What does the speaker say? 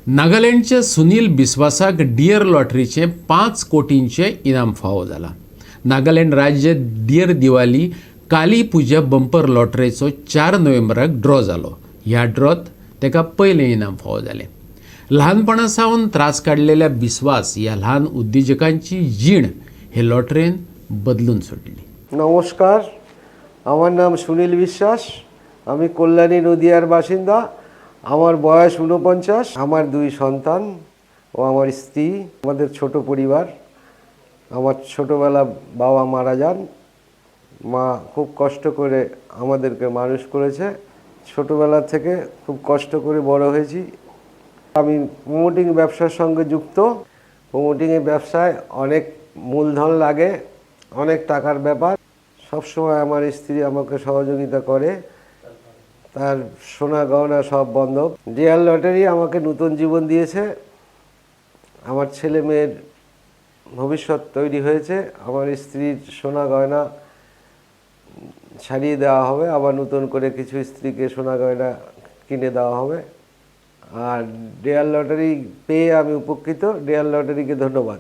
नागालँडच्या Sunil बिस्वासाक dear लॉटरीचे 5 कोटींचे इनाम फावो जाला। नागालँड राज्य डियर दिवाळी काली पुजा बंपर लॉटरीचो 4 नोव्हेंबराक ड्रॉ जालो। ह्या ड्रॉत तेका पयलें इनाम फावो जालें। ल्हानपणा सावन त्रास काडलेल्या बिस्वास ह्या ल्हान उद्योजकांची जीण हे लॉटरेन बदलून सोडली। नमस्कार, আমার নাম সুনীল বিশ্বাস। আমি কল্যাণী নদিয়ার বাসিন্দা। আমার বয়স ৪৯। আমার 2 সন্তান ও আমার স্ত্রী। আমাদের ছোট পরিবার। আমার ছোটবেলা বাবা মারা যান। মা খুব কষ্ট করে আমাদেরকে মানুষ করেছে। ছোটবেলা থেকে খুব কষ্ট করে বড় হয়েছি। আমি প্রমোটিং ব্যবসার সঙ্গে যুক্ত। প্রমোটিংয়ের ব্যবসায় অনেক মূলধন লাগে, অনেক টাকার ব্যাপার। সবসময় আমার স্ত্রী আমাকে সহযোগিতা করে, তার সোনা গয়না সব বন্ধক। ডিয়ার লটারি আমাকে নতুন জীবন দিয়েছে। আমার ছেলে মেয়ের ভবিষ্যৎ তৈরি হয়েছে। আমার স্ত্রীর সোনা গয়না ছাড়িয়ে দেওয়া হবে, আবার নতুন করে কিছু স্ত্রীকে সোনা গয়না কিনে দেওয়া হবে। আর ডিয়ার লটারি পেয়ে আমি উপকৃত। ডিয়ার লটারিকে ধন্যবাদ।